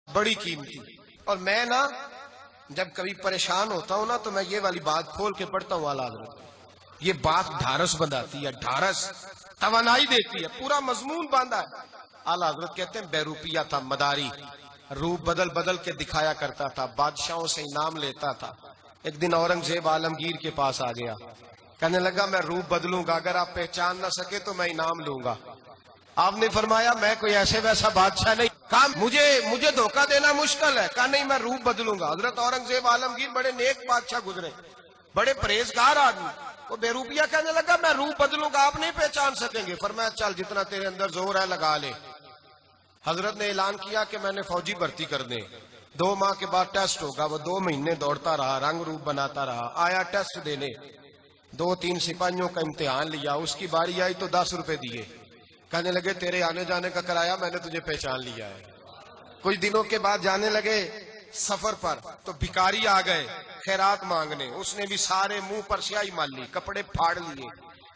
بڑی قیمتی. اور میں نا جب کبھی پریشان ہوتا ہوں نا تو میں یہ والی بات کھول کے پڑھتا ہوں اعلیٰ حضرت. یہ بات ڈھارس بندھاتی ہے، ڈھارس توانائی دیتی ہے، پورا مضمون باندھا ہے. اعلیٰ حضرت کہتے ہیں بے روپیہ تھا مداری، روپ بدل بدل کے دکھایا کرتا تھا، بادشاہوں سے انعام لیتا تھا. ایک دن اورنگزیب عالمگیر کے پاس آ گیا، کہنے لگا میں روپ بدلوں گا، اگر آپ پہچان نہ سکے تو میں انعام لوں گا. آپ نے فرمایا میں کوئی ایسے ویسا بادشاہ نہیں، کہا مجھے دھوکہ دینا مشکل ہے. کہا نہیں میں روپ بدلوں گا. حضرت اورنگزیب عالمگیر بڑے نیک بادشاہ گزرے، بڑے پرہیزگار آدمی. وہ بے روپیہ کہنے لگا میں روپ بدلوں گا، آپ نہیں پہچان سکیں گے. فرمایا چل جتنا تیرے اندر زور ہے لگا لے. حضرت نے اعلان کیا کہ میں نے فوجی بھرتی کر دیں، 2 ماہ کے بعد ٹیسٹ ہوگا. وہ 2 مہینے دوڑتا رہا، رنگ روپ بناتا رہا. آیا ٹیسٹ دینے، 2-3 سپاہیوں کا امتحان لیا. اس کی باری آئی تو 10 روپے دیے. کہنے لگے تیرے آنے جانے کا کرایہ میں نے تجھے پہچان لیا ہے. کچھ دنوں کے بعد جانے لگے سفر پر تو بھکاری آ گئے خیرات مانگنے. اس نے بھی سارے منہ پر سیاہی مال لی، کپڑے پھاڑ لیے،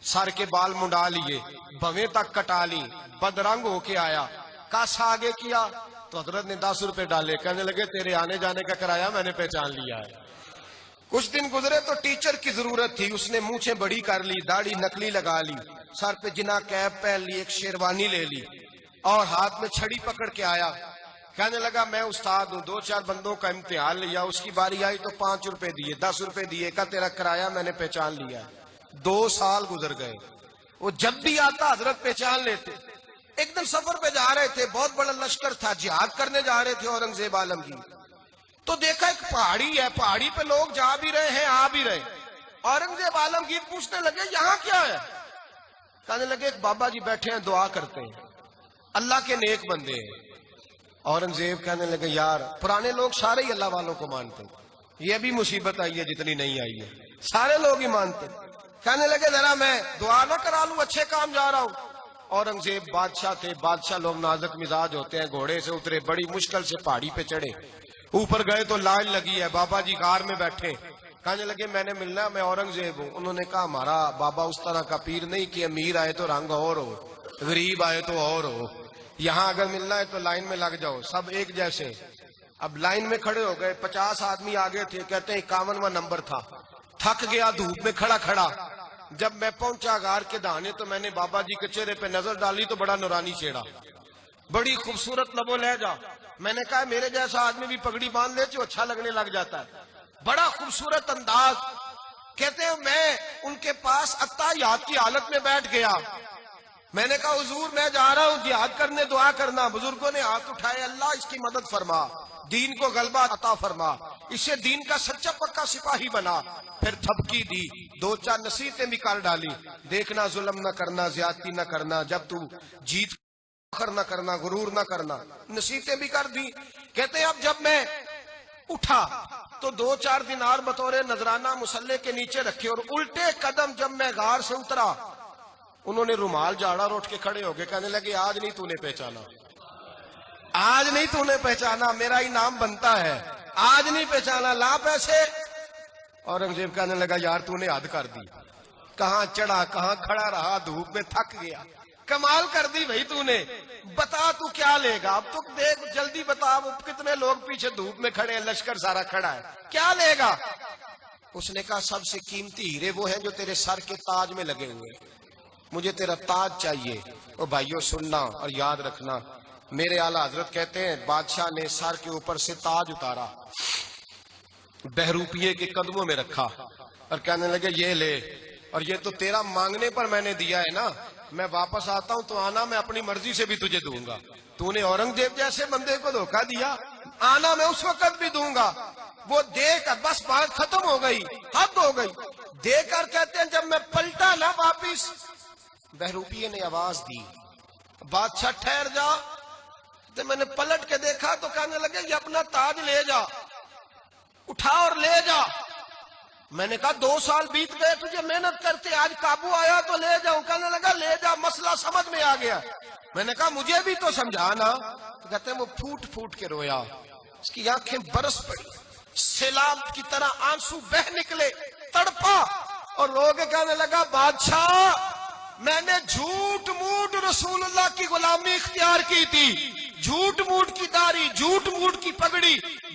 سر کے بال منڈا لیے، بھویں تک کٹا لی، بدرنگ ہو کے آیا. کاسا آگے کیا تو حضرت نے 10 روپے ڈالے. کہنے لگے تیرے آنے جانے کا کرایہ میں نے پہچان لیا ہے. کچھ دن گزرے تو ٹیچر کی ضرورت تھی. اس نے مونچھیں بڑی کر لی، داڑھی نکلی لگا لی، سر پہ جنا کیپ پہن لی، ایک شیروانی لے لی اور ہاتھ میں چھڑی پکڑ کے آیا. کہنے لگا میں استاد ہوں، 2-4 بندوں کا امتحان لیا، اس کی باری آئی تو 5 روپے دیے، 10 روپے دیے. کہا تیرا کرایہ میں نے پہچان لیا ہے. 2 سال گزر گئے. وہ جب بھی آتا حضرت پہچان لیتے. ایک دن سفر پہ جا رہے تھے، بہت بڑا لشکر تھا، جہاد کرنے جا رہے تھے اورنگزیب عالمگیر. تو دیکھا ایک پہاڑی ہے، پہاڑی پہ لوگ جا بھی رہے ہیں آ بھی رہے. اورنگزیب عالمگیر پوچھنے لگے یہاں کیا ہے؟ کہنے لگے ایک بابا جی بیٹھے ہیں دعا کرتے ہیں، اللہ کے نیک بندے ہیں. اورنگزیب کہنے لگے یار پرانے لوگ سارے ہی اللہ والوں کو مانتے، یہ بھی مصیبت آئی ہے جتنی نہیں آئی ہے، سارے لوگ ہی مانتے. کہنے لگے ذرا میں دعا نہ کرا لوں، اچھے کام جا رہا ہوں. اورنگزیب بادشاہ تھے، بادشاہ لوگ نازک مزاج ہوتے ہیں. گھوڑے سے اترے، بڑی مشکل سے پہاڑی پہ چڑھے، اوپر گئے تو لائن لگی ہے، بابا جی غار میں بیٹھے. کہنے لگے میں نے ملنا، میں اورنگزیب ہوں. انہوں نے کہا ہمارا بابا اس طرح کا پیر نہیں کہ امیر آئے تو رنگ اور ہو، غریب آئے تو اور ہو. یہاں اگر ملنا ہے تو لائن میں لگ جاؤ، سب ایک جیسے. اب لائن میں کھڑے ہو گئے، 50 آدمی آگے تھے. کہتے ہیں 51واں نمبر تھا. تھک گیا دھوپ میں کھڑا کھڑا. جب میں پہنچا غار کے دہانے تو میں نے بابا جی کے چہرے پہ نظر ڈالی تو بڑا نورانی چہرہ، بڑی خوبصورت لب و لہجہ. میں نے کہا میرے جیسا آدمی بھی پگڑی باندھ لے تو اچھا لگنے لگ جاتا ہے، بڑا خوبصورت انداز. کہتے ہیں میں ان کے پاس اتحیات کی حالت میں بیٹھ گیا. میں نے کہا حضور میں جا رہا ہوں جہاد کرنے، دعا کرنا. بزرگوں نے ہاتھ اٹھائے، اللہ اس کی مدد فرما، دین کو غلبہ عطا فرما، اسے دین کا سچا پکا سپاہی بنا. پھر تھپکی دی، 2-4 نصیحتیں بھی کر ڈالی. دیکھنا ظلم نہ کرنا، زیادتی نہ کرنا، جب تو جیت فخر نہ کرنا، غرور نہ کرنا، نصیحتیں بھی کر دی. کہتے ہیں اب جب میں اٹھا تو 2-4 دینار بطور نذرانہ مسلح کے نیچے رکھے، اور الٹے قدم جب میں غار سے اترا انہوں نے رومال جھاڑا اور اٹھ کے کھڑے ہو گئے. کہنے لگے آج نہیں تو نے پہچانا، آج نہیں تو نے پہچانا، میرا انعام بنتا ہے، آج نہیں پہچانا، لا پیسے. اورنگزیب کہنے لگا یار تو نے حد کر دی، کہاں چڑھا کہاں کھڑا رہا، دھوپ میں تھک گیا، کمال کر دی بھائی تو نے. بتا تو کیا لے گا، اب تو دیکھ جلدی بتا، وہ کتنے لوگ پیچھے دھوپ میں کھڑے ہیں، لشکر سارا کھڑا ہے، کیا لے گا؟ اس نے کہا سب سے قیمتی ہیرے وہ ہیں جو تیرے سر کے تاج میں لگے ہوئے، مجھے تیرا تاج چاہیے. او بھائیو سننا اور یاد رکھنا، میرے اعلیٰ حضرت کہتے ہیں بادشاہ نے سر کے اوپر سے تاج اتارا، بہروپیے کے قدموں میں رکھا اور کہنے لگے یہ لے، اور یہ تو تیرا مانگنے پر میں نے دیا ہے نا، میں واپس آتا ہوں تو آنا میں اپنی مرضی سے بھی تجھے دوں گا. تو نے اورنگزیب جیسے بندے کو دھوکہ دیا، آنا میں اس وقت بھی دوں گا. وہ دے کر بس بات ختم ہو گئی، حد ہو گئی. دے کر کہتے ہیں جب میں پلٹا نا واپس، بہروپیے نے آواز دی بادشاہ ٹھہر جا. تو میں نے پلٹ کے دیکھا تو کہنے لگے یہ اپنا تاج لے جا، اٹھا اور لے جا. میں نے کہا 2 سال بیت گئے تجھے محنت کرتے، آج قابو آیا تو لے جاؤں. کہنے لگا لے جا، مسئلہ سمجھ میں آ گیا. میں نے کہا مجھے بھی تو سمجھانا. تو کہتے ہیں وہ پھوٹ پھوٹ کے رویا، اس کی آنکھیں برس پڑی، سیلاب کی طرح آنسو بہ نکلے، تڑپا اور رو کے کہنے لگا بادشاہ میں نے جھوٹ موٹ رسول اللہ کی غلامی اختیار کی تھی، جھوٹ موٹ کی داڑھی، جھوٹ موٹ کی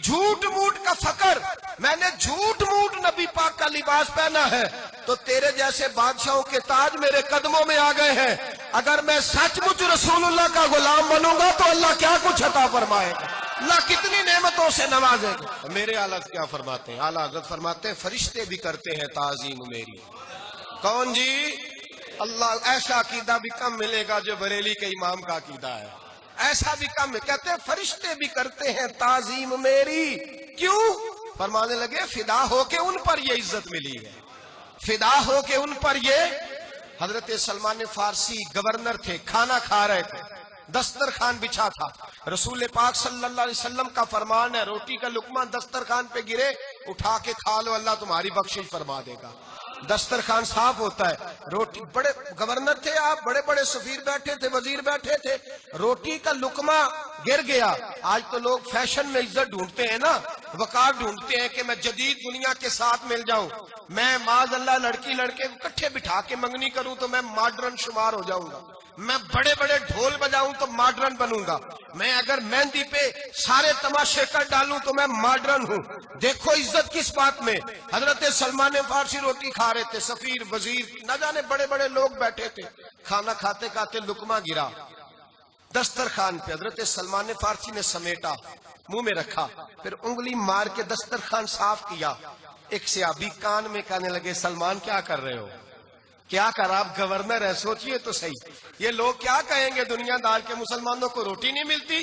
جھوٹ موٹ کا فقر، میں نے جھوٹ موٹ نبی پاک کا لباس پہنا ہے تو تیرے جیسے بادشاہوں کے تاج میرے قدموں میں آ گئے ہیں. اگر میں سچ مچ رسول اللہ کا غلام بنوں گا تو اللہ کیا کچھ عطا فرمائے گا، اللہ کتنی نعمتوں سے نوازے گا. میرے اعلیٰ کیا فرماتے ہیں؟ اعلیٰ حضرت فرماتے ہیں فرشتے بھی کرتے ہیں تعظیم میری. کون جی؟ اللہ. ایسا عقیدہ بھی کم ملے گا جو بریلی کے امام کا عقیدہ ہے، ایسا بھی کم. کہتے ہیں فرشتے بھی کرتے ہیں تعظیم میری. کیوں؟ فرمانے لگے فدا ہو کے ان پر یہ عزت ملی ہے، فدا ہو کے ان پر یہ. حضرت سلمان فارسی گورنر تھے، کھانا کھا رہے تھے، دسترخوان بچھا تھا. رسول پاک صلی اللہ علیہ وسلم کا فرمان ہے روٹی کا لقمہ دسترخوان پہ گرے اٹھا کے کھا لو، اللہ تمہاری بخشش فرما دے گا. دسترخوان صاف ہوتا ہے. روٹی، بڑے گورنر تھے آپ، بڑے بڑے سفیر بیٹھے تھے، وزیر بیٹھے تھے، روٹی کا لقمہ گر گیا. آج تو لوگ فیشن میں عزت ڈھونڈتے ہیں نا، وقار ڈھونڈتے ہیں کہ میں جدید دنیا کے ساتھ مل جاؤں، میں معاذ اللہ لڑکی لڑکے اکٹھے بٹھا کے منگنی کروں تو میں ماڈرن شمار ہو جاؤں گا، میں بڑے بڑے ڈھول بجاؤں تو ماڈرن بنوں گا، میں اگر مہندی پہ سارے تماشے کر ڈالوں تو میں ماڈرن ہوں. دیکھو عزت کس بات میں. حضرت سلمان فارسی روٹی کھا رہے تھے، سفیر وزیر نہ جانے بڑے بڑے لوگ بیٹھے تھے، کھانا کھاتے کھاتے لقمہ گرا دسترخوان پہ. حضرت سلمان فارسی نے سمیٹا، منہ میں رکھا، پھر انگلی مار کے دسترخوان صاف کیا. ایک صحابی کان میں کہنے لگے سلمان کیا کر رہے ہو، کیا کر، آپ گورنر ہے، سوچئے تو صحیح، یہ لوگ کیا کہیں گے دنیا دار کے مسلمانوں کو روٹی نہیں ملتی،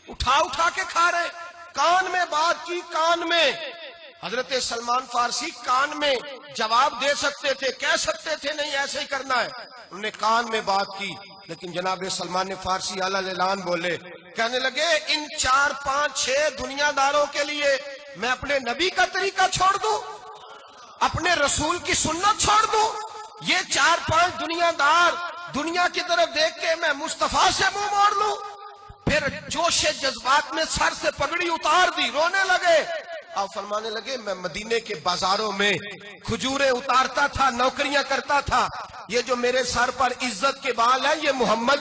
اٹھا اٹھا کے کھا رہے. کان میں بات کی، کان میں. حضرت سلمان فارسی کان میں جواب دے سکتے تھے، کہہ سکتے تھے نہیں ایسے ہی کرنا ہے، انہوں نے کان میں بات کی. لیکن جناب سلمان فارسی اعلیٰ اعلان بولے، کہنے لگے ان 4 5 6 دنیا داروں کے لیے میں اپنے نبی کا طریقہ چھوڑ دوں، اپنے رسول کی سنت چھوڑ دوں؟ یہ 4 5 دنیا دار دنیا کی طرف دیکھ کے میں مصطفیٰ سے منہ موڑ لوں؟ پھر جوش جذبات میں سر سے پگڑی اتار دی، رونے لگے. آپ فرمانے لگے میں مدینے کے بازاروں میں کھجوریں اتارتا تھا، نوکریاں کرتا تھا، یہ جو میرے سر پر عزت کے بال ہیں یہ محمد